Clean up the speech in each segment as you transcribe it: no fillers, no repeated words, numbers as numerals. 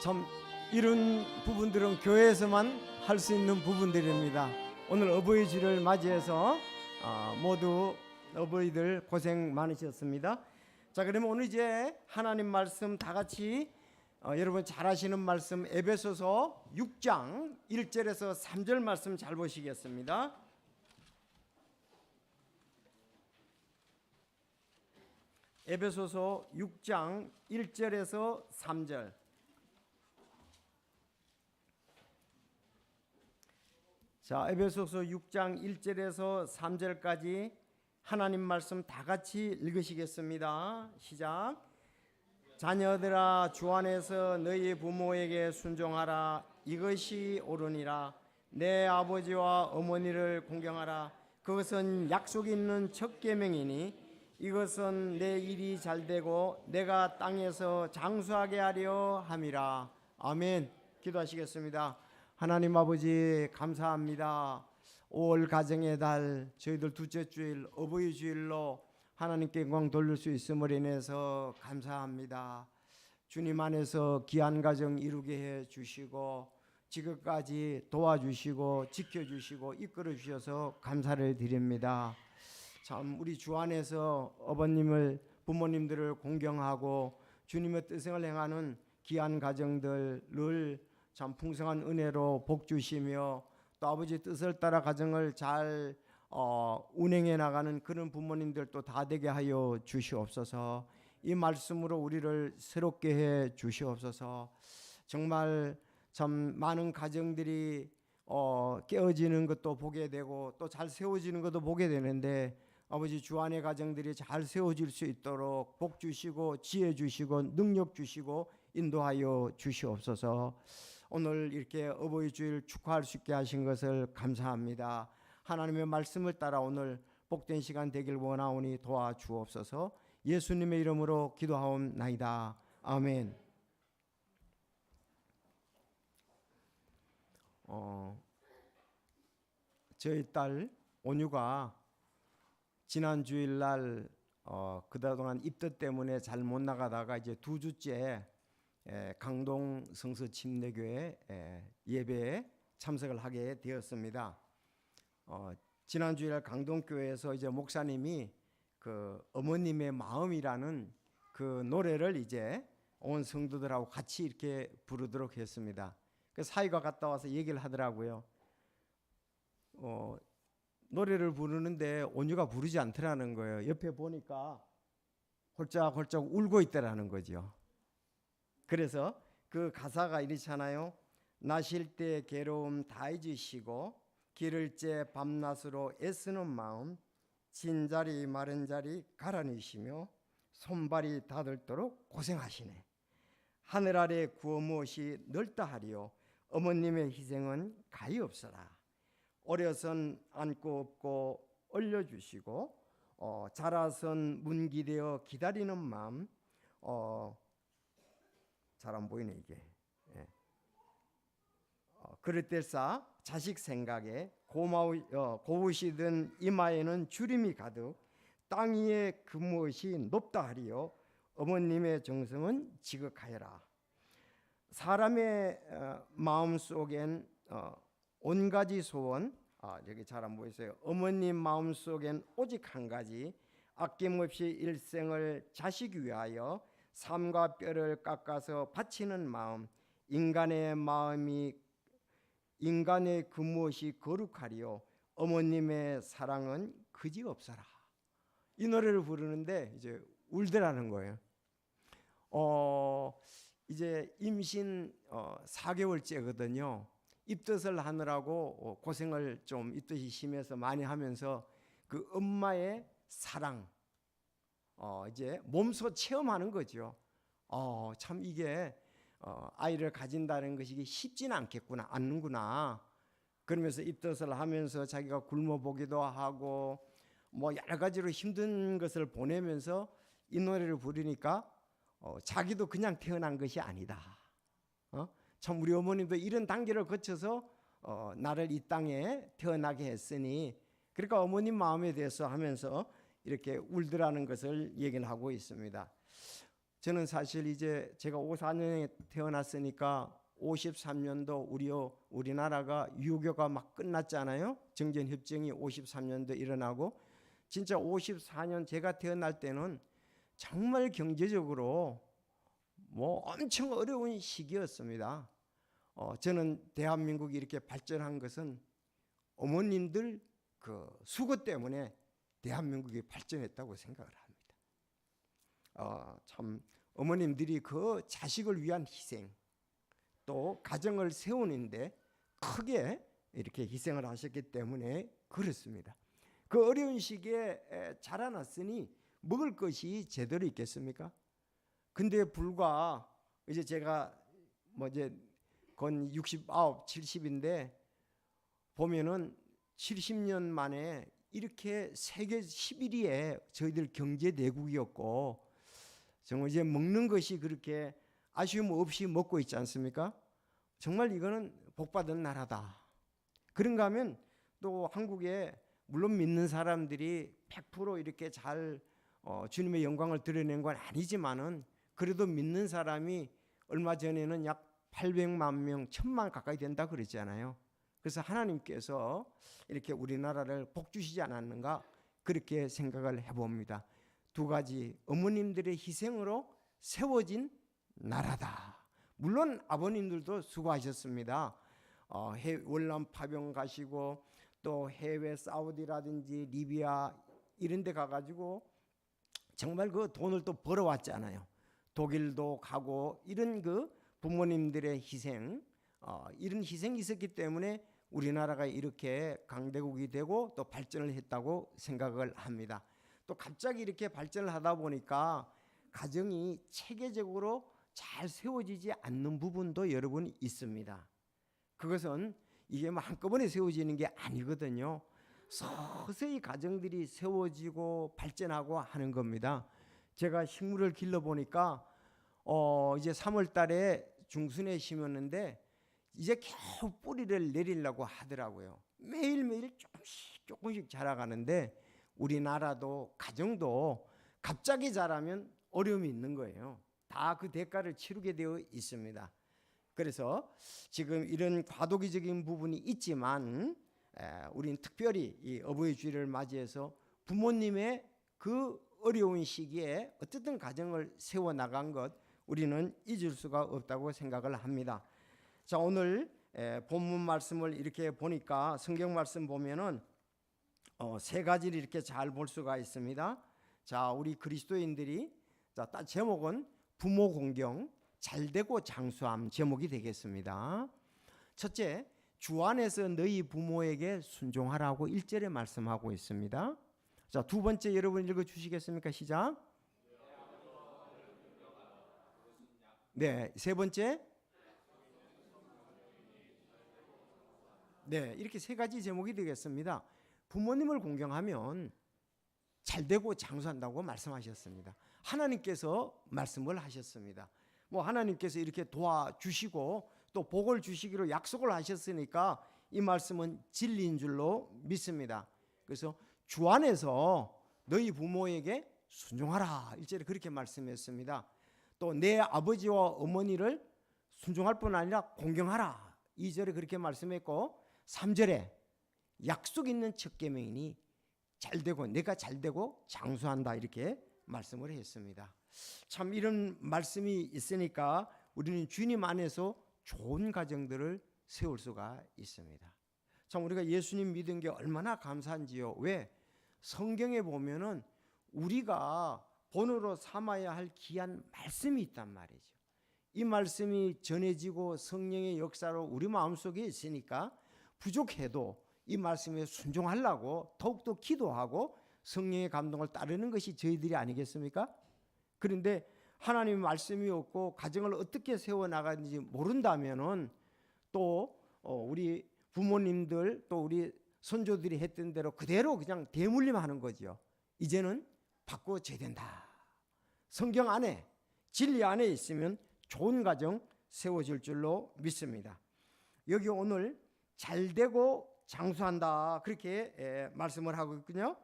참 이런 부분들은 교회에서만 할 수 있는 부분들입니다. 오늘 어버이 주를 맞이해서 모두 어버이들 고생 많으셨습니다. 자, 그러면 오늘 이제 하나님 말씀 다 같이 여러분 잘 아시는 말씀 에베소서 6장 1절에서 3절 말씀 잘 보시겠습니다. 에베소서 6장 1절에서 3절. 자, 에베소서 6장 1절에서 3절까지 하나님 말씀 다 같이 읽으시겠습니다. 시작. 자녀들아, 주 안에서 너희 부모에게 순종하라. 이것이 옳으니라. 내 아버지와 어머니를 공경하라. 그것은 약속 있는 첫 계명이니 이것은 내 일이 잘되고 내가 땅에서 장수하게 하려 함이라. 아멘. 기도하시겠습니다. 하나님 아버지 감사합니다. 5월 가정의 달 저희들 둘째 주일 어버이 주일로 하나님께 영광 돌릴 수 있음을 인해서 감사합니다. 주님 안에서 귀한 가정 이루게 해 주시고 지금까지 도와주시고 지켜주시고 이끌어 주셔서 감사를 드립니다. 참 우리 주 안에서 아버님을 부모님들을 공경하고 주님의 뜻을 행하는 귀한 가정들을 참 풍성한 은혜로 복 주시며 또 아버지 뜻을 따라 가정을 잘 운행해 나가는 그런 부모님들도 다 되게 하여 주시옵소서. 이 말씀으로 우리를 새롭게 해 주시옵소서. 정말 참 많은 가정들이 깨어지는 것도 보게 되고 또 잘 세워지는 것도 보게 되는데 아버지 주 안의 가정들이 잘 세워질 수 있도록 복 주시고 지혜 주시고 능력 주시고 인도하여 주시옵소서. 오늘 이렇게 어버이 주일 축하할 수 있게 하신 것을 감사합니다. 하나님의 말씀을 따라 오늘 복된 시간 되길 원하오니 도와주옵소서. 예수님의 이름으로 기도하옵나이다. 아멘. 저희 딸 온유가 지난 주일날 그동안 입덧 때문에 잘 못 나가다가 이제 2주째 강동 성서 침례교회 예배에 참석을 하게 되었습니다. 지난 주일 강동교회에서 이제 목사님이 그 어머님의 마음이라는 그 노래를 이제 온 성도들하고 같이 이렇게 부르도록 했습니다. 그 사위가 갔다 와서 얘기를 하더라고요. 노래를 부르는데 온유가 부르지 않더라는 거예요. 옆에 보니까 홀짝홀짝 울고 있더라는 거죠. 그래서 그 가사가 이렇잖아요. 나실 때 괴로움 다 잊으시고 기를 째 밤낮으로 애쓰는 마음 진자리 마른 자리 갈아내시며 손발이 닿을도록 고생하시네. 하늘 아래 구워 무엇이 넓다 하리요 어머님의 희생은 가히 없어라. 어려선 안고 업고 얼려주시고 자라선 문기되어 기다리는 마음 잘 안 보이네 이게. 그럴 때싸 자식 생각에 고우시던 이마에는 주림이 가득 땅 위에 그 무엇이 높다 하리요 어머님의 정성은 지극하여라. 사람의 마음 속엔 온 가지 소원 여기 잘 안 보이세요. 어머님 마음 속엔 오직 한 가지 아낌없이 일생을 자식 위하여 삶과 뼈를 깎아서 바치는 마음 인간의 마음이 인간의 그 무엇이 거룩하리요 어머님의 사랑은 그지없어라. 이 노래를 부르는데 이제 울더라는 거예요. 이제 임신 4개월째거든요. 입덧을 하느라고 고생을 좀 입덧이 심해서 많이 하면서 그 엄마의 사랑 이제 몸소 체험하는 거죠. 참 이게 아이를 가진다는 것이 쉽지는 않는구나. 그러면서 입덧을 하면서 자기가 굶어보기도 하고 뭐 여러 가지로 힘든 것을 보내면서 이 노래를 부르니까 자기도 그냥 태어난 것이 아니다. 참 우리 어머님도 이런 단계를 거쳐서 나를 이 땅에 태어나게 했으니 그러니까 어머님 마음에 대해서 하면서 이렇게 울더라는 것을 얘기를 하고 있습니다. 저는 사실 이제 제가 54년에 태어났으니까 53년도 우리나라가 유교가 막 끝났잖아요. 정전협정이 53년도 일어나고 진짜 54년 제가 태어날 때는 정말 경제적으로 뭐 엄청 어려운 시기였습니다. 저는 대한민국이 이렇게 발전한 것은 어머님들 그 수고 때문에 대한민국이 발전했다고 생각을 합니다. 참 어머님들이 그 자식을 위한 희생 또 가정을 세우는데 크게 이렇게 희생을 하셨기 때문에 그렇습니다. 그 어려운 시기에 자라났으니 먹을 것이 제대로 있겠습니까? 근데 불과 이제 제가 뭐 이제 건 69, 70인데 보면은 70년 만에 이렇게 세계 11위에 저희들 경제 대국이었고 정말 이제 먹는 것이 그렇게 아쉬움 없이 먹고 있지 않습니까? 정말 이거는 복받은 나라다. 그런가 하면 또 한국에 물론 믿는 사람들이 100% 이렇게 잘 주님의 영광을 드러낸 건 아니지만은 그래도 믿는 사람이 얼마 전에는 약 800만 명, 1000만 가까이 된다 그랬잖아요. 그래서 하나님께서 이렇게 우리나라를 복 주시지 않았는가 그렇게 생각을 해봅니다. 두 가지, 어머님들의 희생으로 세워진 나라다. 물론 아버님들도 수고하셨습니다. 월남 파병 가시고 또 해외 사우디라든지 리비아 이런 데 가가지고 정말 그 돈을 또 벌어왔잖아요. 독일도 가고 이런 그 부모님들의 희생, 이런 희생이 있었기 때문에 우리나라가 이렇게 강대국이 되고 또 발전을 했다고 생각을 합니다. 또 갑자기 이렇게 발전을 하다 보니까 가정이 체계적으로 잘 세워지지 않는 부분도 여러분 있습니다. 그것은 이게 뭐 한꺼번에 세워지는 게 아니거든요. 서서히 가정들이 세워지고 발전하고 하는 겁니다. 제가 식물을 길러 보니까 이제 3월 달에 중순에 심었는데 이제 겨우 뿌리를 내리려고 하더라고요. 매일매일 조금씩 자라가는데 우리나라도 가정도 갑자기 자라면 어려움이 있는 거예요. 다 그 대가를 치르게 되어 있습니다. 그래서 지금 이런 과도기적인 부분이 있지만 우리는 특별히 이 어버이 주일을 맞이해서 부모님의 그 어려운 시기에 어쨌든 가정을 세워나간 것 우리는 잊을 수가 없다고 생각을 합니다. 자, 오늘 본문 말씀을 이렇게 보니까 성경 말씀 보면은 세 가지를 이렇게 잘 볼 수가 있습니다. 자, 우리 그리스도인들이 자, 제목은 부모 공경 잘되고 장수함 제목이 되겠습니다. 첫째, 주 안에서 너희 부모에게 순종하라고 1절에 말씀하고 있습니다. 자, 두 번째 여러분 읽어 주시겠습니까? 시작. 네, 세 번째. 네, 이렇게 세 가지 제목이 되겠습니다. 부모님을 공경하면 잘되고 장수한다고 말씀하셨습니다. 하나님께서 말씀을 하셨습니다. 뭐 하나님께서 이렇게 도와주시고 또 복을 주시기로 약속을 하셨으니까 이 말씀은 진리인 줄로 믿습니다. 그래서 주 안에서 너희 부모에게 순종하라 1절에 그렇게 말씀했습니다. 또 내 아버지와 어머니를 순종할 뿐 아니라 공경하라 2절에 그렇게 말씀했고 3절에 약속 있는 첫 계명이니 잘되고 내가 잘되고 장수한다 이렇게 말씀을 했습니다. 참 이런 말씀이 있으니까 우리는 주님 안에서 좋은 가정들을 세울 수가 있습니다. 참 우리가 예수님 믿은 게 얼마나 감사한지요. 왜? 성경에 보면은 우리가 본으로 삼아야 할 귀한 말씀이 있단 말이죠. 이 말씀이 전해지고 성령의 역사로 우리 마음속에 있으니까 부족해도 이 말씀에 순종하려고 더욱더 기도하고 성령의 감동을 따르는 것이 저희들이 아니겠습니까? 그런데 하나님의 말씀이 없고 가정을 어떻게 세워나가는지 모른다면은 또 우리 부모님들 또 우리 선조들이 했던 대로 그대로 그냥 대물림하는 거죠. 이제는 바꿔줘야 된다. 성경 안에 진리 안에 있으면 좋은 가정 세워질 줄로 믿습니다. 여기 오늘 잘되고 장수한다 그렇게 말씀을 하고 있군요.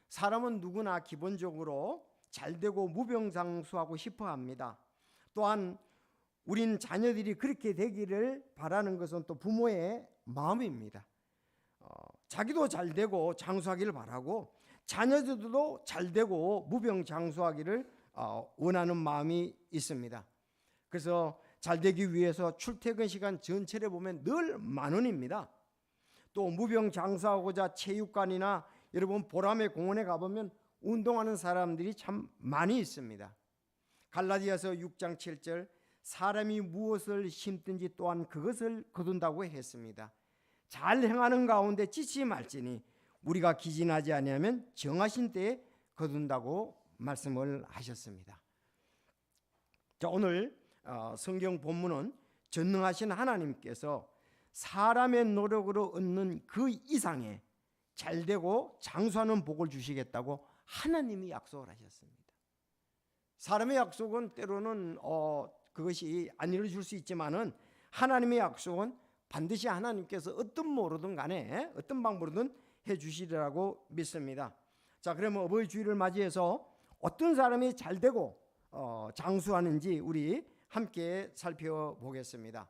사람은 누구나 기본적으로 잘되고 무병장수하고 싶어 합니다. 또한 우린 자녀들이 그렇게 되기를 바라는 것은 또 부모의 마음입니다. 자기도 잘되고 장수하기를 바라고 자녀들도 잘되고 무병장수하기를 원하는 마음이 있습니다. 그래서 잘되기 위해서 출퇴근 시간 전체를 보면 늘 만원입니다. 또 무병장수하고자 체육관이나 여러분 보람의 공원에 가보면 운동하는 사람들이 참 많이 있습니다. 갈라디아서 6장 7절 사람이 무엇을 심든지 또한 그것을 거둔다고 했습니다. 잘 행하는 가운데 지치지 말지니 우리가 기진하지 아니하면 정하신 때에 거둔다고 말씀을 하셨습니다. 자, 오늘 성경 본문은 전능하신 하나님께서 사람의 노력으로 얻는 그 이상의 잘되고 장수하는 복을 주시겠다고 하나님이 약속을 하셨습니다. 사람의 약속은 때로는 그것이 안 이루어질 수 있지만은 하나님의 약속은 반드시 하나님께서 어떤 모로든 간에 어떤 방법으로든 해주시리라고 믿습니다. 자, 그러면 어버이 주일을 맞이해서 어떤 사람이 잘되고 장수하는지 우리 함께 살펴보겠습니다.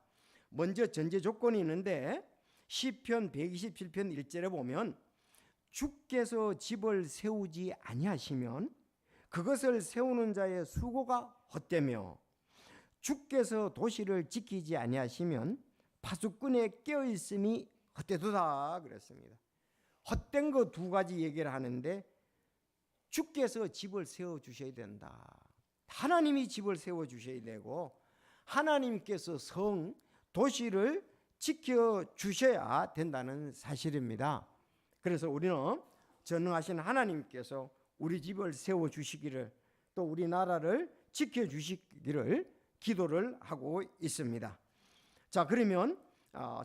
먼저 전제 조건이 있는데 시편 127편 1절에 보면 주께서 집을 세우지 아니하시면 그것을 세우는 자의 수고가 헛되며 주께서 도시를 지키지 아니하시면 파수꾼의 깨어있음이 헛되도다 그랬습니다. 헛된 거 두 가지 얘기를 하는데 주께서 집을 세워주셔야 된다. 하나님이 집을 세워주셔야 되고 하나님께서 도시를 지켜주셔야 된다는 사실입니다. 그래서 우리는 전능하신 하나님께서 우리 집을 세워주시기를 또 우리나라를 지켜주시기를 기도를 하고 있습니다. 자, 그러면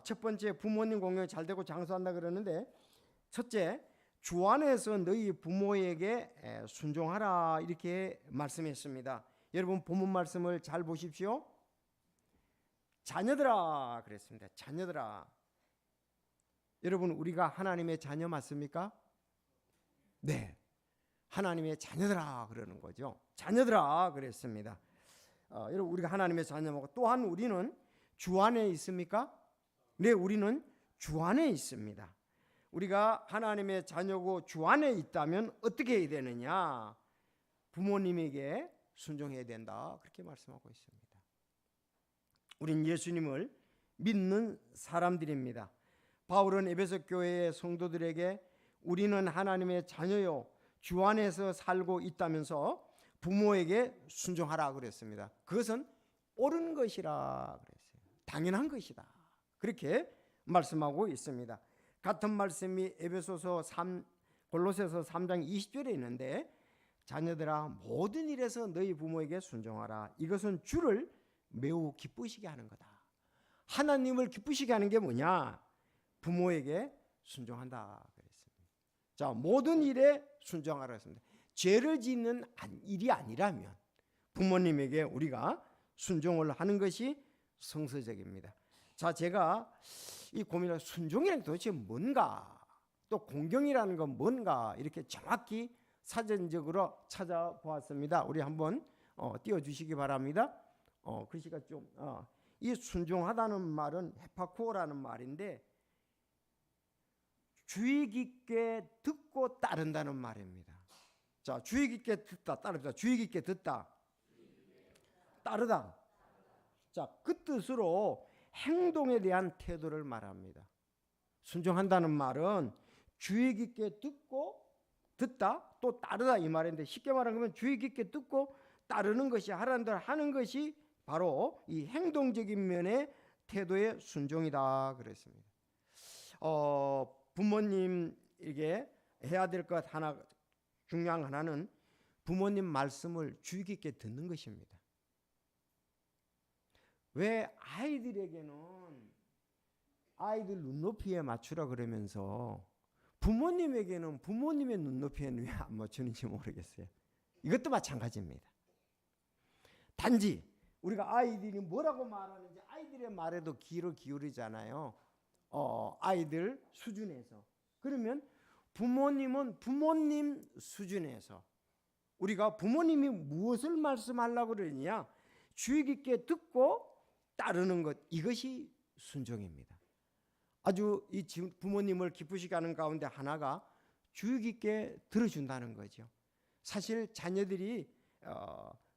첫 번째 부모님 공경이 잘되고 장수한다 그러는데 첫째 주 안에서 너희 부모에게 순종하라 이렇게 말씀했습니다. 여러분 본문 말씀을 잘 보십시오. 자녀들아 그랬습니다. 자녀들아. 여러분 우리가 하나님의 자녀 맞습니까? 네. 하나님의 자녀들아 그러는 거죠. 자녀들아 그랬습니다. 여러분 우리가 하나님의 자녀고 또한 우리는 주 안에 있습니까? 네, 우리는 주 안에 있습니다. 우리가 하나님의 자녀고 주 안에 있다면 어떻게 해야 되느냐? 부모님에게 순종해야 된다. 그렇게 말씀하고 있습니다. 우린 예수님을 믿는 사람들입니다. 바울은 에베소 교회의 성도들에게 우리는 하나님의 자녀요 주 안에서 살고 있다면서 부모에게 순종하라 그랬습니다. 그것은 옳은 것이라 그랬어요. 당연한 것이다. 그렇게 말씀하고 있습니다. 같은 말씀이 골로새서 3장 20절에 있는데 자녀들아 모든 일에서 너희 부모에게 순종하라. 이것은 주를 매우 기쁘시게 하는 거다. 하나님을 기쁘시게 하는 게 뭐냐? 부모에게 순종한다 그랬습니다. 자, 모든 일에 순종하라 했습니다. 죄를 짓는 일이 아니라면 부모님에게 우리가 순종을 하는 것이 성서적입니다. 자, 제가 이 고민을 순종이란 도대체 뭔가 또 공경이라는 건 뭔가 이렇게 정확히 사전적으로 찾아보았습니다. 우리 한번 띄워주시기 바랍니다. 글씨가 좀 이 순종하다는 말은 헤파코라는 말인데 주의 깊게 듣고 따른다는 말입니다. 자, 주의 깊게 듣다 따르다. 주의 깊게 듣다 따르다. 자, 그 뜻으로 행동에 대한 태도를 말합니다. 순종한다는 말은 주의 깊게 듣다 또 따르다 이 말인데 쉽게 말하면 주의 깊게 듣고 따르는 것이 하라는 대로 하는 것이 바로 이 행동적인 면의 태도의 순종이다 그랬습니다. 부모님에게 해야 될 것 하나 중요한 하나는 부모님 말씀을 주의 깊게 듣는 것입니다. 왜 아이들에게는 아이들 눈높이에 맞추라 그러면서 부모님에게는 부모님의 눈높이에는 왜 안 맞추는지 모르겠어요. 이것도 마찬가지입니다. 단지 우리가 아이들이 뭐라고 말하는지 아이들의 말에도 귀를 기울이잖아요. 아이들 수준에서. 그러면 부모님은 부모님 수준에서 우리가 부모님이 무엇을 말씀하려고 그러느냐, 주의 깊게 듣고 따르는 것, 이것이 순종입니다. 아주 이 부모님을 기쁘시게 하는 가운데 하나가 주의 깊게 들어준다는 거죠. 사실 자녀들이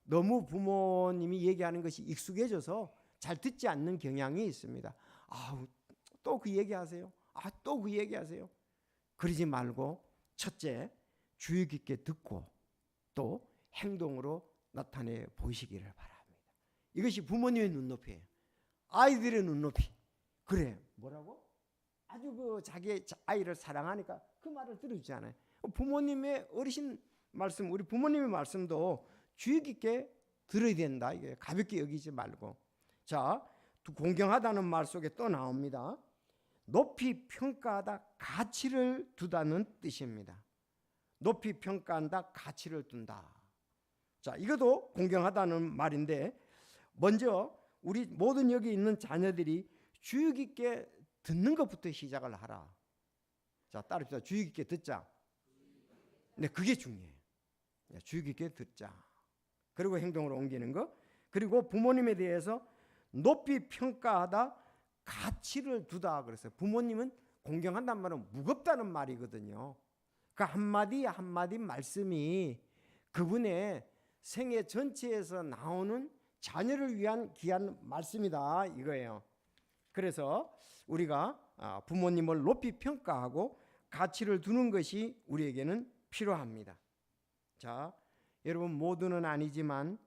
너무 부모님이 얘기하는 것이 익숙해져서 잘 듣지 않는 경향이 있습니다. 또 그 얘기하세요. 또 그 얘기하세요. 그러지 말고 첫째, 주의 깊게 듣고 또 행동으로 나타내 보시기를 바랍니다. 이것이 부모님의 눈높이에요. 아이들의 눈높이. 그래, 뭐라고? 아주 그 자기 아이를 사랑하니까 그 말을 들어주지 않아요. 부모님의 어르신 말씀, 우리 부모님의 말씀도 주의 깊게 들어야 된다. 이게 가볍게 여기지 말고. 자, 공경하다는 말 속에 또 나옵니다. 높이 평가하다, 가치를 두다는 뜻입니다. 높이 평가한다, 가치를 둔다. 자, 이것도 공경하다는 말인데, 먼저 우리 모든 여기 있는 자녀들이 주의 깊게 듣는 것부터 시작을 하라. 자, 따릅시다. 주의 깊게 듣자. 네, 그게 중요해요. 주의 깊게 듣자. 그리고 행동으로 옮기는 거. 그리고 부모님에 대해서 높이 평가하다, 가치를 두다 그랬어요. 부모님은 공경한다는 말은 무겁다는 말이거든요. 그 한마디 한마디 말씀이 그분의 생애 전체에서 나오는 자녀를 위한 귀한 말씀이다 이거예요. 그래서 우리가 부모님을 높이 평가하고 가치를 두는 것이 우리에게는 필요합니다. 자, 여러분 모두는 아니지만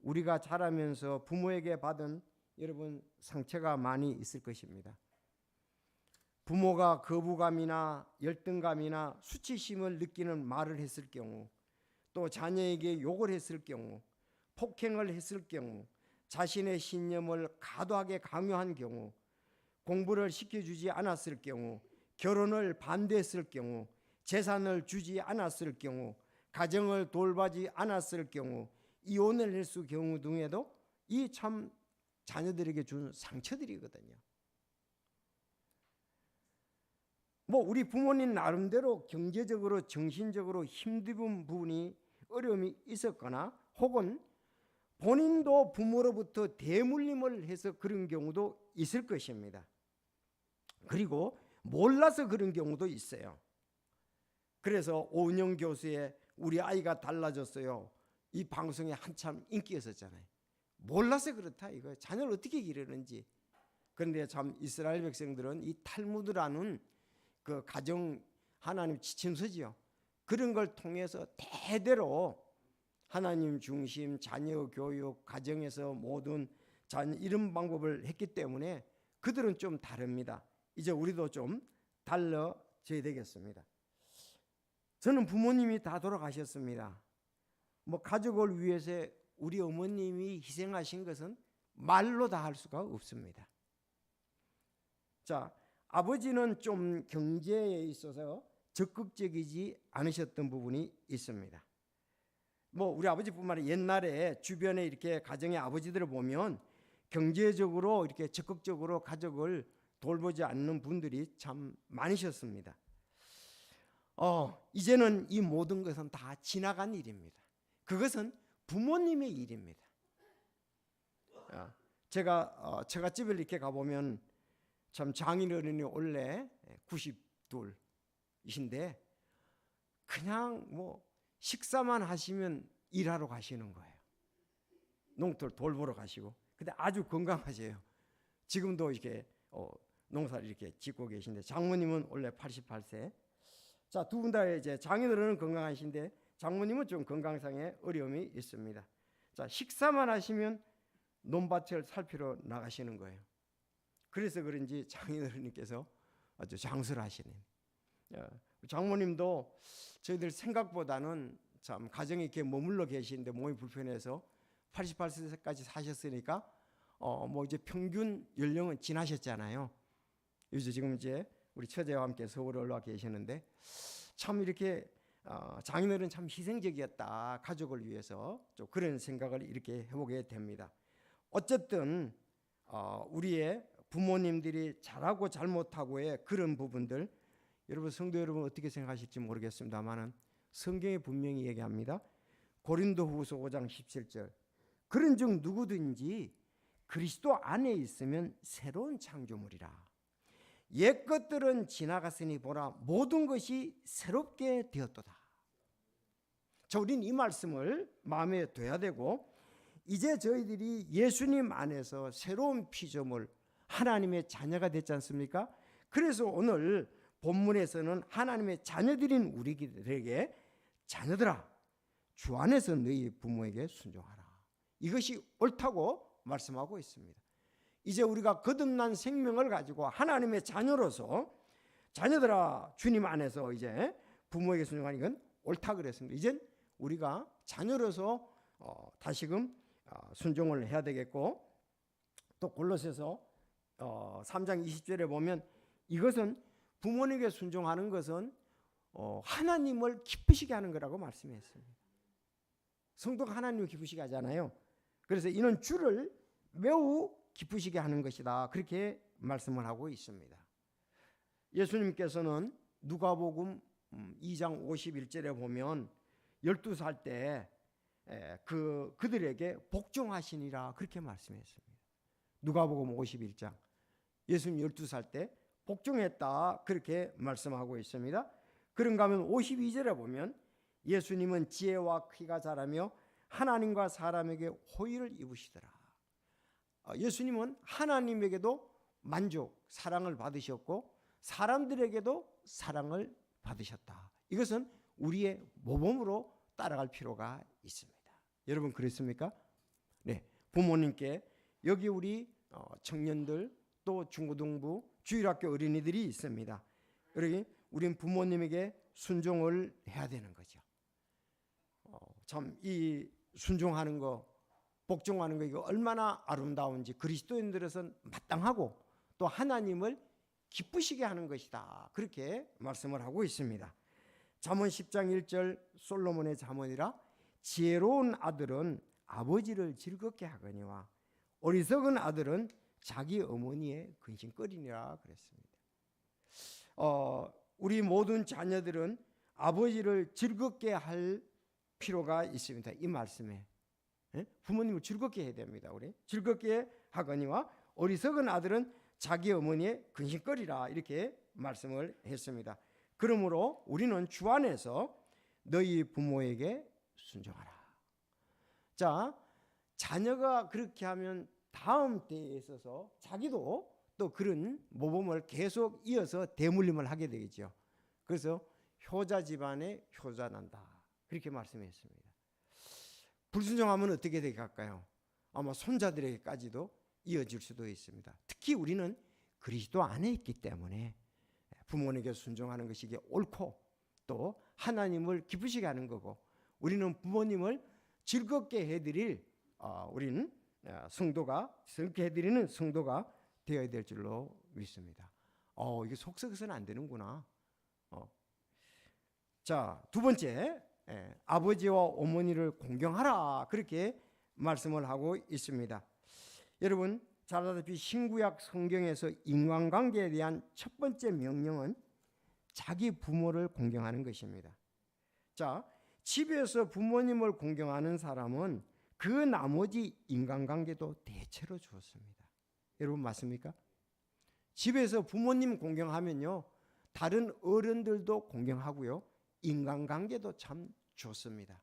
우리가 자라면서 부모에게 받은 여러분 상처가 많이 있을 것입니다. 부모가 거부감이나 열등감이나 수치심을 느끼는 말을 했을 경우, 또 자녀에게 욕을 했을 경우, 폭행을 했을 경우, 자신의 신념을 과도하게 강요한 경우, 공부를 시켜주지 않았을 경우, 결혼을 반대했을 경우, 재산을 주지 않았을 경우, 가정을 돌봐지 않았을 경우, 이혼을 했을 경우 등에도 이 참 자녀들에게 준 상처들이거든요. 우리 부모님 나름대로 경제적으로 정신적으로 힘든 부분이 어려움이 있었거나 혹은 본인도 부모로부터 대물림을 해서 그런 경우도 있을 것입니다. 그리고 몰라서 그런 경우도 있어요. 그래서 오은영 교수의 우리 아이가 달라졌어요. 이 방송에 한참 인기였었잖아요. 몰라서 그렇다 이거. 자녀를 어떻게 기르는지. 그런데 참 이스라엘 백성들은 이 탈무드라는 그 가정 하나님 지침서지요. 그런 걸 통해서 대대로 하나님 중심 자녀 교육 가정에서 모든 자녀 이런 방법을 했기 때문에 그들은 좀 다릅니다. 이제 우리도 좀 달라져야 되겠습니다. 저는 부모님이 다 돌아가셨습니다. 가족을 위해서 우리 어머님이 희생하신 것은 말로 다 할 수가 없습니다. 자, 아버지는 좀 경제에 있어서 적극적이지 않으셨던 부분이 있습니다. 우리 아버지뿐만 아니라 옛날에 주변에 이렇게 가정의 아버지들을 보면 경제적으로 이렇게 적극적으로 가족을 돌보지 않는 분들이 참 많으셨습니다. 이제는 이 모든 것은 다 지나간 일입니다. 그것은 부모님의 일입니다. 제가 처갓집을 이렇게 가보면 참 장인어른이 원래 92이신데 그냥 식사만 하시면 일하러 가시는 거예요. 농토를 돌보러 가시고. 근데 아주 건강하세요. 지금도 이렇게 농사를 이렇게 짓고 계신데 장모님은 원래 88세. 자, 두 분 다 이제 장인어른은 건강하신데 장모님은 좀 건강상의 어려움이 있습니다. 자, 식사만 하시면 논밭을 살피러 나가시는 거예요. 그래서 그런지 장인어른님께서 아주 장수하시네. 장모님도 저희들 생각보다는 참 가정에 이렇게 머물러 계시는데 몸이 불편해서 88세까지 사셨으니까 이제 평균 연령은 지나셨잖아요. 요즘 지금 이제 우리 처제와 함께 서울에 올라와 계시는데 참 이렇게 장인어른 참 희생적이었다. 가족을 위해서 좀 그런 생각을 이렇게 해보게 됩니다. 어쨌든 우리의 부모님들이 잘하고 잘못하고의 그런 부분들 여러분 성도 여러분 어떻게 생각하실지 모르겠습니다만은 성경이 분명히 얘기합니다. 고린도후서 5장 17절 그런즉 누구든지 그리스도 안에 있으면 새로운 창조물이라. 옛 것들은 지나갔으니 보라 모든 것이 새롭게 되었도다. 자, 우리는 이 말씀을 마음에 둬야 되고 이제 저희들이 예수님 안에서 새로운 피조물 하나님의 자녀가 됐지 않습니까? 그래서 오늘 본문에서는 하나님의 자녀들인 우리들에게 자녀들아 주 안에서 너희 부모에게 순종하라. 이것이 옳다고 말씀하고 있습니다. 이제 우리가 거듭난 생명을 가지고 하나님의 자녀로서 자녀들아 주님 안에서 이제 부모에게 순종하는 건 옳다 그랬습니다. 이젠 우리가 자녀로서 다시금 순종을 해야 되겠고 또 골로새서 3장 20절에 보면 이것은 부모님에게 순종하는 것은 하나님을 기쁘시게 하는 거라고 말씀했습니다. 성도가 하나님을 기쁘시게 하잖아요. 그래서 이는 주를 매우 기쁘시게 하는 것이다. 그렇게 말씀을 하고 있습니다. 예수님께서는 누가복음 2장 51절에 보면 12살 때 그들에게 복종하시니라 그렇게 말씀했습니다. 누가복음 51장 예수님 12살 때 복종했다 그렇게 말씀하고 있습니다. 그런가 하면 52절에 보면 예수님은 지혜와 키가 자라며 하나님과 사람에게 호의를 입으시더라. 예수님은 하나님에게도 만족, 사랑을 받으셨고 사람들에게도 사랑을 받으셨다. 이것은 우리의 모범으로 따라갈 필요가 있습니다. 여러분 그렇습니까? 네, 부모님께 여기 우리 청년들 또 중고등부 주일학교 어린이들이 있습니다. 여기 우린 부모님에게 순종을 해야 되는 거죠. 참 이 순종하는 거, 복종하는 거 이거 얼마나 아름다운지 그리스도인들에서는 마땅하고 또 하나님을 기쁘시게 하는 것이다. 그렇게 말씀을 하고 있습니다. 잠언 10장 1절 솔로몬의 잠언이라 지혜로운 아들은 아버지를 즐겁게 하거니와 어리석은 아들은 자기 어머니의 근심거리니라 그랬습니다. 우리 모든 자녀들은 아버지를 즐겁게 할 필요가 있습니다. 이 말씀에 부모님을 즐겁게 해야 됩니다. 우리 즐겁게 하거니와 어리석은 아들은 자기 어머니의 근심거리라 이렇게 말씀을 했습니다. 그러므로 우리는 주 안에서 너희 부모에게 순종하라. 자, 자녀가 그렇게 하면 다음 때에 있어서 자기도 또 그런 모범을 계속 이어서 대물림을 하게 되겠죠. 그래서 효자 집안에 효자 난다 그렇게 말씀했습니다. 불순종하면 어떻게 되게 할까요? 아마 손자들에게까지도 이어질 수도 있습니다. 특히 우리는 그리스도 안에 있기 때문에 부모님에게 순종하는 것이 이게 옳고 또 하나님을 기쁘시게 하는 거고 우리는 부모님을 즐겁게 해드릴 우리는 성도가 즐겁게 해드리는 성도가 되어야 될 줄로 믿습니다. 이게 속썩어서는 안 되는구나. 자, 두 번째 아버지와 어머니를 공경하라 그렇게 말씀을 하고 있습니다. 여러분 잘 알다시피 신구약 성경에서 인간관계에 대한 첫 번째 명령은 자기 부모를 공경하는 것입니다. 자, 집에서 부모님을 공경하는 사람은 그 나머지 인간관계도 대체로 좋습니다. 여러분 맞습니까? 집에서 부모님 공경하면요 다른 어른들도 공경하고요 인간관계도 참 좋습니다.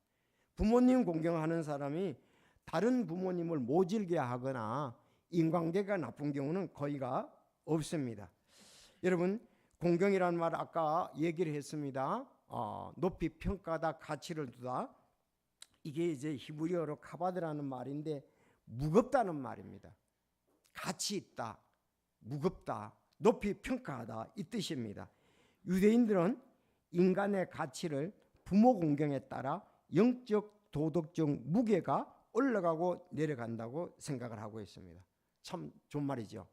부모님 공경하는 사람이 다른 부모님을 모질게 하거나 인간관계가 나쁜 경우는 거의가 없습니다. 여러분 공경이라는 말 아까 얘기를 했습니다. 높이 평가하다 가치를 두다 이게 이제 히브리어로 카바드라는 말인데 무겁다는 말입니다. 가치 있다, 무겁다, 높이 평가하다 이 뜻입니다. 유대인들은 인간의 가치를 부모 공경에 따라 영적 도덕적 무게가 올라가고 내려간다고 생각을 하고 있습니다. 참 좋은 말이죠.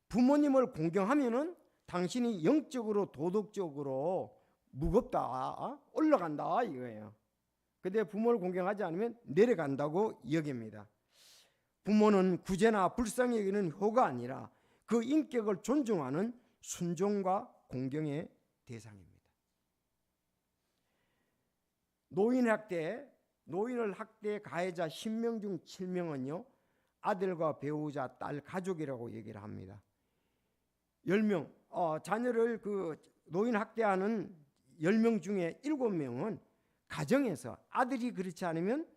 부모님을 공경하면은 당신이 영적으로 도덕적으로 무겁다, 올라간다 이거예요. 근데 부모를 공경하지 않으면 내려간다고 여깁니다. 부모는 구제나 불쌍히 여기는 효가 아니라 그 인격을 존중하는 순종과 공경의 대상입니다. 노인을 학대 가해자 10명 중 7명은요 아들과 배우자, 딸, 가족이라고 얘기를 합니다. 10명 자녀를 노인 학대하는 10명 중에 7명은 가정에서, 아들이 그렇지 않으면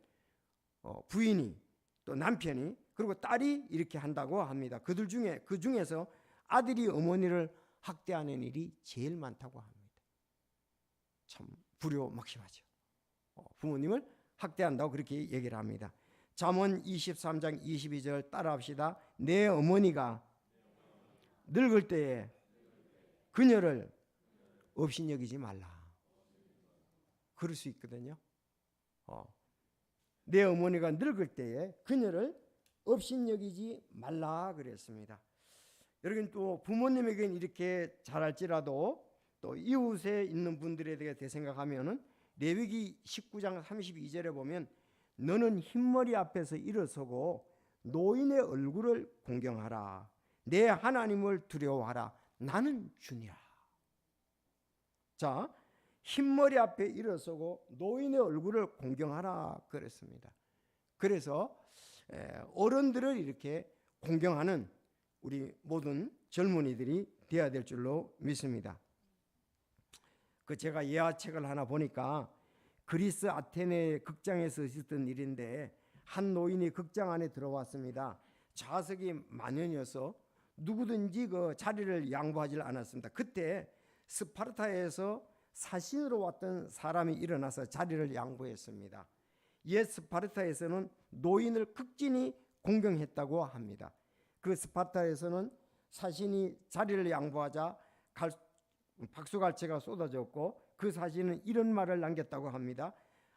부인이, 또 남편이, 그리고 딸이 이렇게 한다고 합니다. 그 중에서 아들이 어머니를 학대하는 일이 제일 많다고 합니다. 참 불효막심하죠. 부모님을 학대한다고 그렇게 얘기를 합니다. 잠언 23장 22절 따라합시다. 내 어머니가 늙을 때에 그녀를 업신여기지 말라. 그럴 수 있거든요. 내 어머니가 늙을 때에 그녀를 업신여기지 말라 그랬습니다. 여러분, 또 부모님에게는 이렇게 잘할지라도 또 이웃에 있는 분들에 대해 생각하면은 레위기 19장 32절에 보면 너는 흰머리 앞에서 일어서고 노인의 얼굴을 공경하라. 내 하나님을 두려워하라. 나는 주니라. 자, 흰머리 앞에 일어서고 노인의 얼굴을 공경하라 그랬습니다. 그래서 어른들을 이렇게 공경하는 우리 모든 젊은이들이 되어야 될 줄로 믿습니다. 제가 예화책을 하나 보니까 그리스 아테네 극장에서 있었던 일인데 한 노인이 극장 안에 들어왔습니다. 좌석이 만연이어서 누구든지 그 자리를 양보하지 않았습니다. 그때 스파르타에서 사신으로 왔던 사람이 일어나서 자리를 양보했습니다. 옛 스파르타에서는 노인을 극진히 공경했다고 합니다. 그 스파르타에서는 사신이 자리를 양보하자 박수갈채가 쏟아졌고 그 사신은 이런 말을 남겼다고 합니다.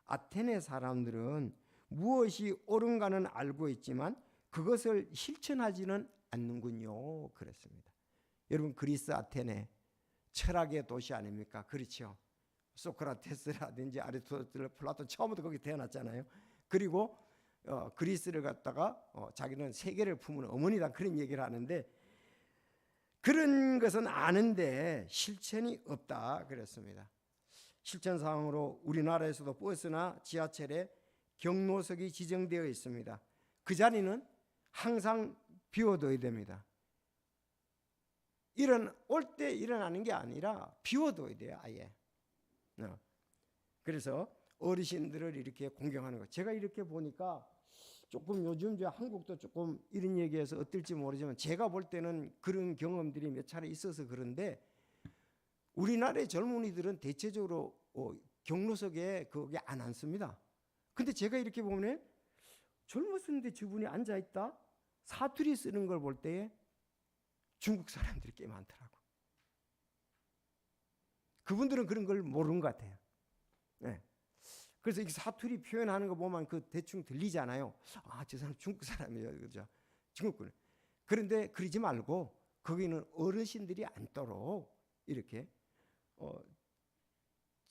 아테네 사람들은 무엇이 옳은가는 알고 있지만 그것을 실천하지는 않는군요. 그랬습니다. 여러분, 그리스 아테네 철학의 도시 아닙니까? 그렇죠. 소크라테스라든지 아리스토텔, 플라톤 처음부터 거기 태어났잖아요. 그리고 그리스를 갖다가 자기는 세계를 품은 어머니다 그런 얘기를 하는데 그런 것은 아는데 실천이 없다 그랬습니다. 실천사항으로 우리나라에서도 버스나 지하철에 경로석이 지정되어 있습니다. 그 자리는 항상 비워둬야 됩니다. 올 때 일어나는 게 아니라 비워둬야 돼요, 아예. 그래서 어르신들을 이렇게 공경하는 것. 제가 이렇게 보니까 조금 요즘 한국도 조금 이런 얘기해서 어떨지 모르지만 제가 볼 때는 그런 경험들이 몇 차례 있어서 그런데 우리나라의 젊은이들은 대체적으로 경로석에 거기 안 앉습니다. 근데 제가 이렇게 보면 젊었는데 저분이 앉아 있다. 사투리 쓰는 걸 볼 때에 중국 사람들이 꽤 많더라고. 그분들은 그런 걸 모르는 것 같아요. 네. 그래서 이 사투리 표현하는 거 보면 그 대충 들리잖아요. 아, 저 사람 중국 사람이에요, 그죠? 중국군. 그런데 그러지 말고 거기는 어르신들이 앉도록 이렇게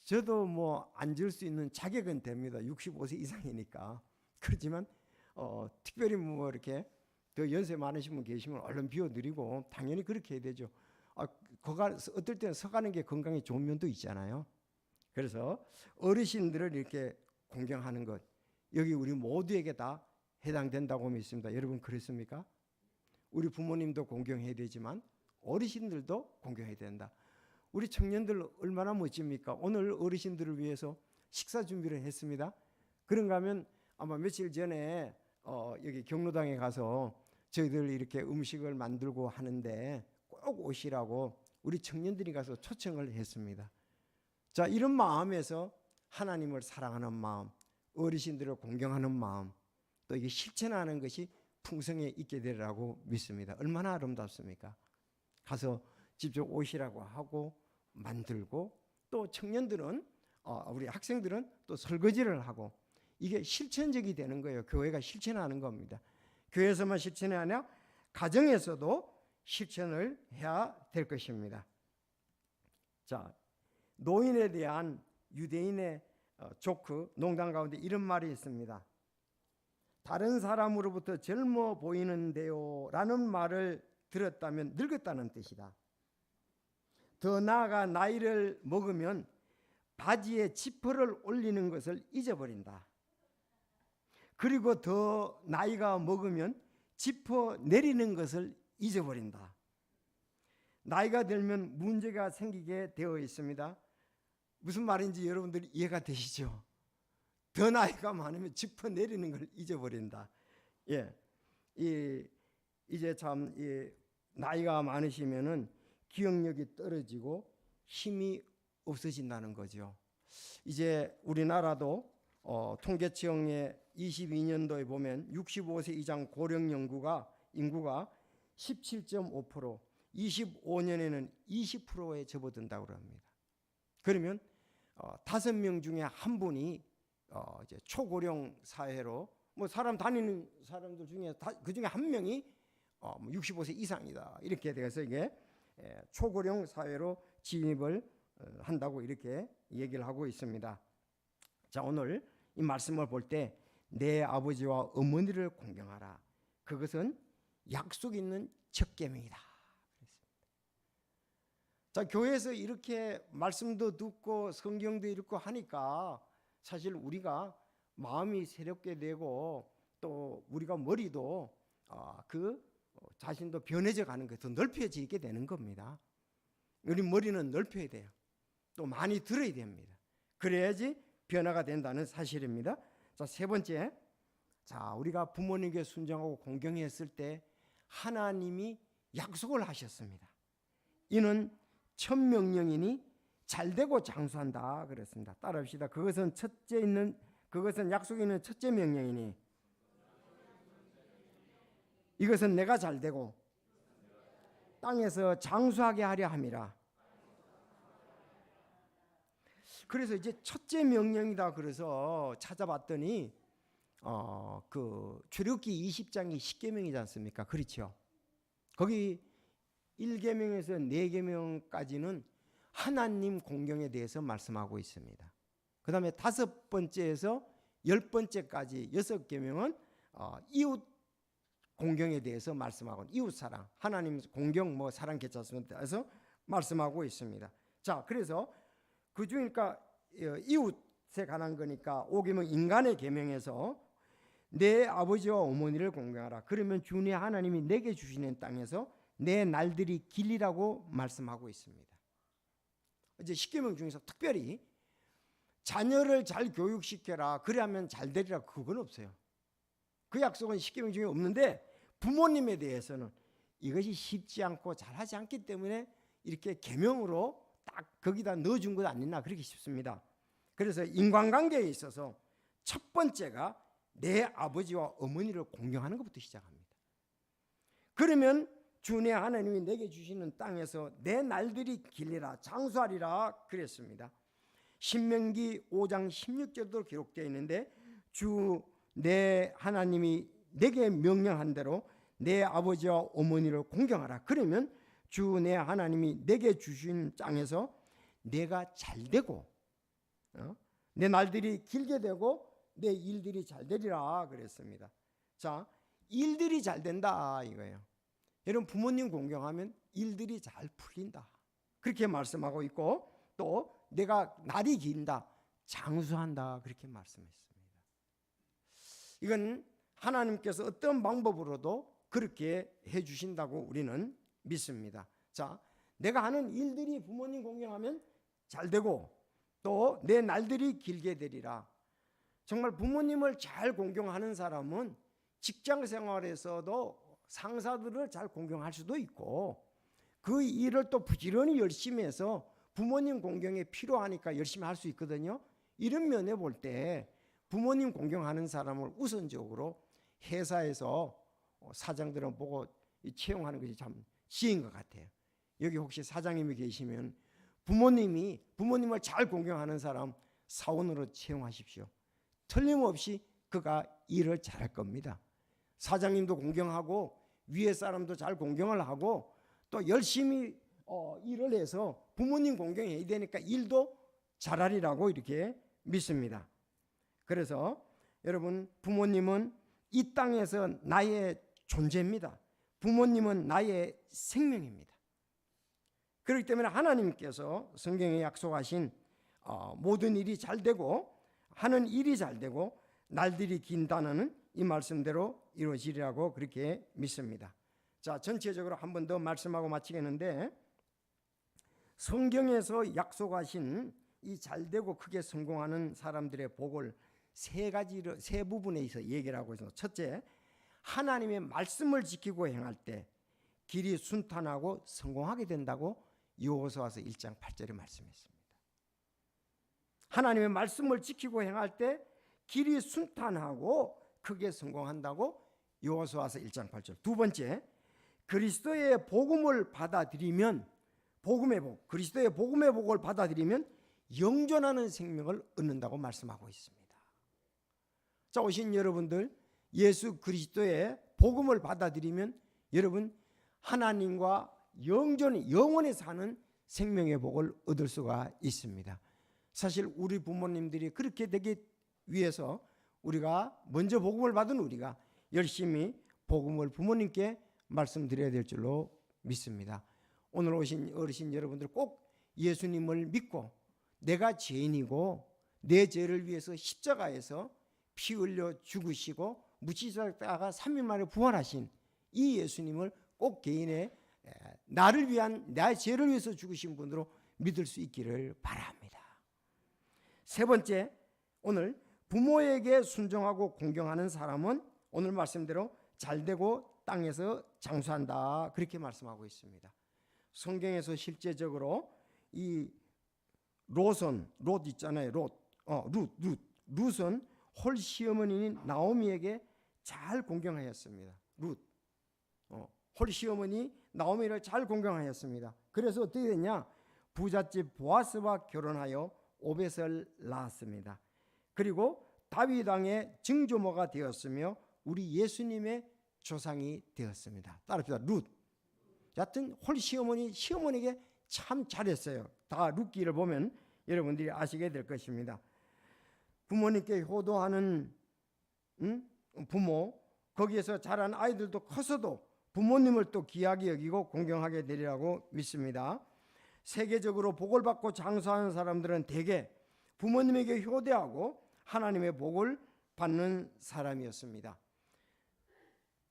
저도 뭐 앉을 수 있는 자격은 됩니다. 65세 이상이니까. 그렇지만 특별히 뭐 이렇게 더 연세 많으신 분 계시면 얼른 비워드리고 당연히 그렇게 해야 되죠. 어떨 때는 서가는 게 건강에 좋은 면도 있잖아요. 그래서 어르신들을 이렇게 공경하는 것, 여기 우리 모두에게 다 해당된다고 믿습니다. 여러분 그렇습니까? 우리 부모님도 공경해야 되지만 어르신들도 공경해야 된다. 우리 청년들 얼마나 멋집니까? 오늘 어르신들을 위해서 식사 준비를 했습니다. 그런가 하면 아마 며칠 전에 여기 경로당에 가서 저희들 이렇게 음식을 만들고 하는데 꼭 오시라고 우리 청년들이 가서 초청을 했습니다. 자, 이런 마음에서 하나님을 사랑하는 마음, 어르신들을 공경하는 마음, 또 이게 실천하는 것이 풍성에 있게 되리라고 믿습니다. 얼마나 아름답습니까? 가서 직접 오시라고 하고 만들고 또 청년들은 우리 학생들은 또 설거지를 하고 이게 실천적이 되는 거예요. 교회가 실천하는 겁니다. 교회에서만 실천이 아니라 가정에서도 실천을 해야 될 것입니다. 자, 노인에 대한 유대인의 조크, 농담 가운데 이런 말이 있습니다. 다른 사람으로부터 젊어 보이는데요 라는 말을 들었다면 늙었다는 뜻이다. 더 나아가 나이를 먹으면 바지에 지퍼를 올리는 것을 잊어버린다. 그리고 더 나이가 먹으면 지퍼 내리는 것을 잊어버린다. 나이가 들면 문제가 생기게 되어 있습니다. 무슨 말인지 여러분들이 이해가 되시죠? 더 나이가 많으면 지퍼 내리는 걸 잊어버린다. 예, 이제 참 나이가 많으시면은 기억력이 떨어지고 힘이 없어진다는 거죠. 이제 우리나라도 통계청의 22년도에 보면 65세 이상 고령 인구가 17.5%, 25년에는 20%에 접어든다고 합니다. 그러면 5명 중에 한 분이 이제 초고령 사회로 뭐 사람 다니는 사람들 중에 그 중에 한 명이 65세 이상이다. 이렇게 돼서 이게 초고령 사회로 진입을 한다고 이렇게 얘기를 하고 있습니다. 자, 오늘 이 말씀을 볼 때 내 아버지와 어머니를 공경하라. 그것은 약속 있는 첫 계명이다. 자, 교회에서 이렇게 말씀도 듣고 성경도 읽고 하니까 사실 우리가 마음이 새롭게 되고 또 우리가 머리도 그 자신도 변해져 가는 게 더 넓혀지게 되는 겁니다. 우리 머리는 넓혀야 돼요. 또 많이 들어야 됩니다. 그래야지 변화가 된다는 사실입니다. 자, 세 번째, 자, 우리가 부모님께 순종하고 공경했을 때 하나님이 약속을 하셨습니다. 이는 첫 명령이니 잘되고 장수한다 그랬습니다. 따라합시다. 그것은 약속이 있는 첫째 명령이니 이것은 내가 잘되고 땅에서 장수하게 하려 함이라. 그래서 이제 첫째 명령이다 그래서 찾아봤더니 그 출애굽기 20장이 10계명이지 않습니까? 그렇죠. 거기 1계명에서 4계명까지는 하나님 공경에 대해서 말씀하고 있습니다. 그 다음에 5번째에서 10번째까지 6계명은 이웃 공경에 대해서 말씀하고 이웃 사랑, 하나님 공경 뭐 사랑 개차선에서 말씀하고 있습니다. 자, 그래서 그 중이니까 이웃에 관한 거니까 5계명 인간의 계명에서 내 아버지와 어머니를 공경하라. 그러면 주 내 하나님이 내게 주시는 땅에서 내 날들이 길리라고 말씀하고 있습니다. 이제 10계명 중에서 특별히 자녀를 잘 교육시켜라. 그래야면 잘 되리라. 그건 없어요. 그 약속은 10계명 중에 없는데 부모님에 대해서는 이것이 쉽지 않고 잘하지 않기 때문에 이렇게 계명으로 딱 거기다 넣어준 것 아니나 그렇게 싶습니다. 그래서 인간관계에 있어서 첫 번째가 내 아버지와 어머니를 공경하는 것부터 시작합니다. 그러면 주 내 하나님이 내게 주시는 땅에서 내 날들이 길리라 장수하리라 그랬습니다. 신명기 5장 16절도 기록되어 있는데 주 내 하나님이 내게 명령한 대로 내 아버지와 어머니를 공경하라. 그러면 주 내 하나님이 내게 주신 땅에서 내가 잘되고 내 날들이 길게 되고 내 일들이 잘 되리라 그랬습니다. 자, 일들이 잘 된다 이거예요. 여러분 부모님 공경하면 일들이 잘 풀린다 그렇게 말씀하고 있고 또 내가 날이 긴다 장수한다 그렇게 말씀했습니다. 이건 하나님께서 어떤 방법으로도 그렇게 해주신다고 우리는 믿습니다. 자, 내가 하는 일들이 부모님 공경하면 잘 되고 또 내 날들이 길게 되리라. 정말 부모님을 잘 공경하는 사람은 직장 생활에서도 상사들을 잘 공경할 수도 있고 그 일을 또 부지런히 열심히 해서 부모님 공경에 필요하니까 열심히 할 수 있거든요. 이런 면에 볼 때 부모님 공경하는 사람을 우선적으로 회사에서 사장들은 보고 채용하는 것이 참 시인 것 같아요. 여기 혹시 사장님이 계시면 부모님을 잘 공경하는 사람 사원으로 채용하십시오. 틀림없이 그가 일을 잘할 겁니다. 사장님도 공경하고 위에 사람도 잘 공경을 하고 또 열심히 일을 해서 부모님 공경해야 되니까 일도 잘하리라고 이렇게 믿습니다. 그래서 여러분 부모님은 이 땅에서 나의 존재입니다. 부모님은 나의 생명입니다. 그렇기 때문에 하나님께서 성경에 약속하신 모든 일이 잘 되고 하는 일이 잘 되고 날들이 긴 단어는 이 말씀대로 이루어지리라고 그렇게 믿습니다. 자, 전체적으로 한 번 더 말씀하고 마치겠는데, 성경에서 약속하신 이 잘되고 크게 성공하는 사람들의 복을 세 부분에서 얘기를 하고 있습니다. 첫째, 하나님의 말씀을 지키고 행할 때 길이 순탄하고 성공하게 된다고 여호수아서 1장 8절에 말씀했습니다. 하나님의 말씀을 지키고 행할 때 길이 순탄하고 크게 성공한다고 여호수아서 1장 8절. 두 번째, 그리스도의 복음을 받아들이면 복음의 복, 그리스도의 복음의 복을 받아들이면 영존하는 생명을 얻는다고 말씀하고 있습니다. 자, 오신 여러분들, 예수 그리스도의 복음을 받아들이면 여러분 하나님과 영원히 사는 생명의 복을 얻을 수가 있습니다. 사실 우리 부모님들이 그렇게 되기 위해서 우리가 먼저 복음을 받은 우리가 열심히 복음을 부모님께 말씀드려야 될 줄로 믿습니다. 오늘 오신 어르신 여러분들 꼭 예수님을 믿고 내가 죄인이고 내 죄를 위해서 십자가에서 피 흘려 죽으시고 묻히셨다가 3일 만에 부활하신 이 예수님을 꼭 개인의 나를 위한 나의 죄를 위해서 죽으신 분으로 믿을 수 있기를 바랍니다. 세 번째, 오늘 부모에게 순종하고 공경하는 사람은 오늘 말씀대로 잘되고 땅에서 장수한다 그렇게 말씀하고 있습니다. 성경에서 실제적으로 이 롯 있잖아요. 룻은 홀 시어머니인 나오미에게 잘 공경하였습니다. 홀 시어머니 나오미를 잘 공경하였습니다. 그래서 어떻게 됐냐? 부잣집 보아스와 결혼하여 오벳을 낳았습니다. 그리고 다윗 왕의 증조모가 되었으며 우리 예수님의 조상이 되었습니다. 따라합시다. 룻. 여하튼 홀 시어머니에게 참 잘했어요. 다 룻기를 보면 여러분들이 아시게 될 것입니다. 부모님께 효도하는 부모, 거기에서 자란 아이들도 커서도 부모님을 또 귀하게 여기고 공경하게 되리라고 믿습니다. 세계적으로 복을 받고 장수하는 사람들은 대개 부모님에게 효대하고 하나님의 복을 받는 사람이었습니다.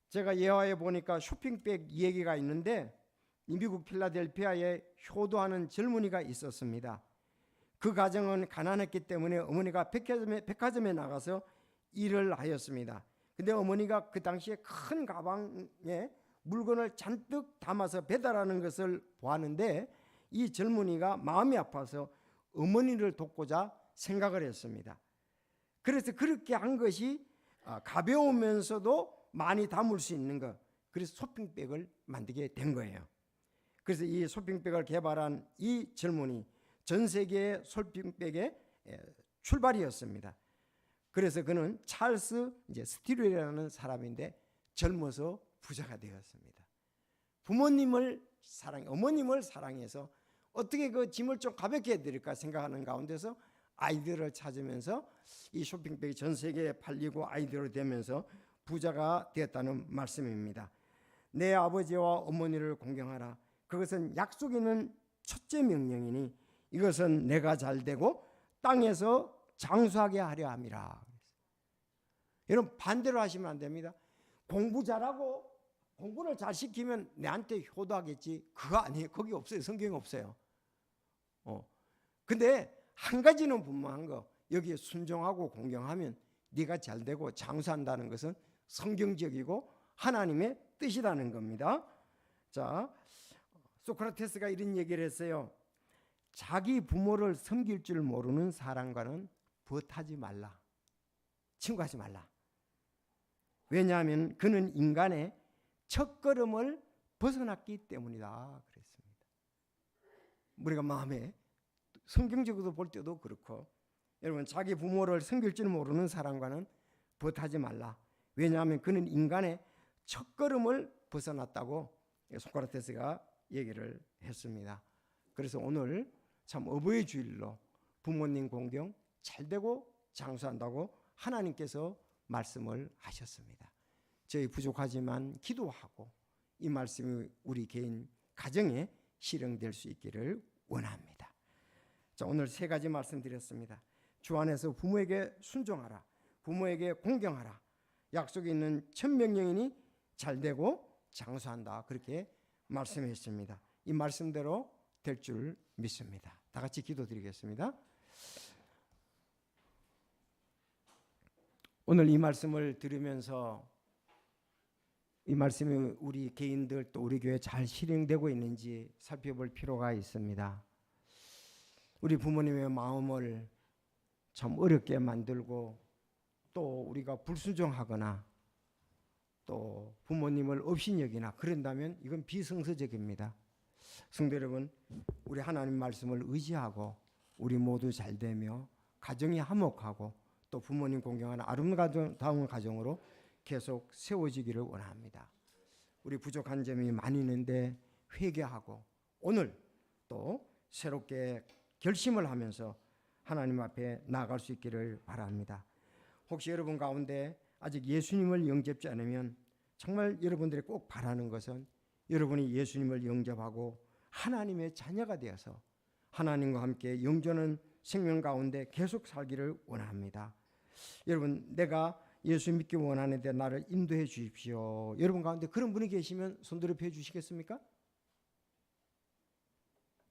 제가 예화에 보니까 쇼핑백 얘기가 있는데 미국 필라델피아에 효도하는 젊은이가 있었습니다. 그 가정은 가난했기 때문에 어머니가 백화점에 나가서 일을 하였습니다. 근데 어머니가 그 당시에 큰 가방에 물건을 잔뜩 담아서 배달하는 것을 보았는데 이 젊은이가 마음이 아파서 어머니를 돕고자 생각을 했습니다. 그래서 그렇게 한 것이 가벼우면서도 많이 담을 수 있는 것, 그래서 쇼핑백을 만들게 된 거예요. 그래서 이 쇼핑백을 개발한 이 젊은이 전 세계의 쇼핑백의 출발이었습니다. 그래서 그는 찰스 스티루라는 사람인데 젊어서 부자가 되었습니다. 부모님을 어머님을 사랑해서 어떻게 그 짐을 좀 가볍게 해드릴까 생각하는 가운데서 아이디어를 찾으면서 이 쇼핑백이 전 세계에 팔리고 아이디어로 되면서 부자가 되었다는 말씀입니다. 내 아버지와 어머니를 공경하라. 그것은 약속 있는 첫째 명령이니 이것은 내가 잘되고 땅에서 장수하게 하려 함이라. 여러분 반대로 하시면 안 됩니다. 공부 잘하고 공부를 잘 시키면 내한테 효도하겠지. 그거 아니에요. 거기 없어요. 성경에 없어요. 근데 한 가지는 분명한 거, 여기에 순종하고 공경하면 네가 잘되고 장수한다는 것은 성경적이고 하나님의 뜻이라는 겁니다. 자, 소크라테스가 이런 얘기를 했어요. 자기 부모를 섬길 줄 모르는 사람과는 벗하지 말라. 친구하지 말라. 왜냐하면 그는 인간의 첫걸음을 벗어났기 때문이다 그랬습니다. 우리가 마음에 성경적으로 볼 때도 그렇고, 여러분 자기 부모를 섬길 줄 모르는 사람과는 벗하지 말라. 왜냐하면 그는 인간의 첫걸음을 벗어났다고 소크라테스가 얘기를 했습니다. 그래서 오늘 참 어버이 주일로 부모님 공경 잘되고 장수한다고 하나님께서 말씀을 하셨습니다. 저희 부족하지만 기도하고 이 말씀이 우리 개인 가정에 실행될 수 있기를 원합니다. 자, 오늘 세 가지 말씀드렸습니다. 주 안에서 부모에게 순종하라, 부모에게 공경하라, 약속이 있는 천명령이니 잘되고 장수한다, 그렇게 말씀했습니다. 이 말씀대로 될 줄 믿습니다. 다 같이 기도드리겠습니다. 오늘 이 말씀을 들으면서 이 말씀이 우리 개인들 또 우리 교회에 잘 실행되고 있는지 살펴볼 필요가 있습니다. 우리 부모님의 마음을 참 어렵게 만들고 또 우리가 불순종하거나 또 부모님을 업신여기나 그런다면 이건 비성서적입니다. 성도 여러분, 우리 하나님 말씀을 의지하고 우리 모두 잘되며 가정이 화목하고 또 부모님 공경하는 아름다운 가정으로 계속 세워지기를 원합니다. 우리 부족한 점이 많이 있는데 회개하고 오늘 또 새롭게 결심을 하면서 하나님 앞에 나아갈 수 있기를 바랍니다. 혹시 여러분 가운데 아직 예수님을 영접지 않으면 정말 여러분들이 꼭 바라는 것은 여러분이 예수님을 영접하고 하나님의 자녀가 되어서 하나님과 함께 영존한 생명 가운데 계속 살기를 원합니다. 여러분, 내가 예수 믿기 원하는데 나를 인도해 주십시오. 여러분 가운데 그런 분이 계시면 손들어 펴 주시겠습니까?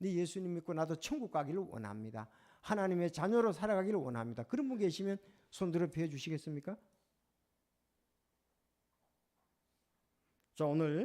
네, 예수님 믿고 나도 천국 가기를 원합니다. 하나님의 자녀로 살아가기를 원합니다. 그런 분 계시면 손들어 펴 주시겠습니까? 자, 오늘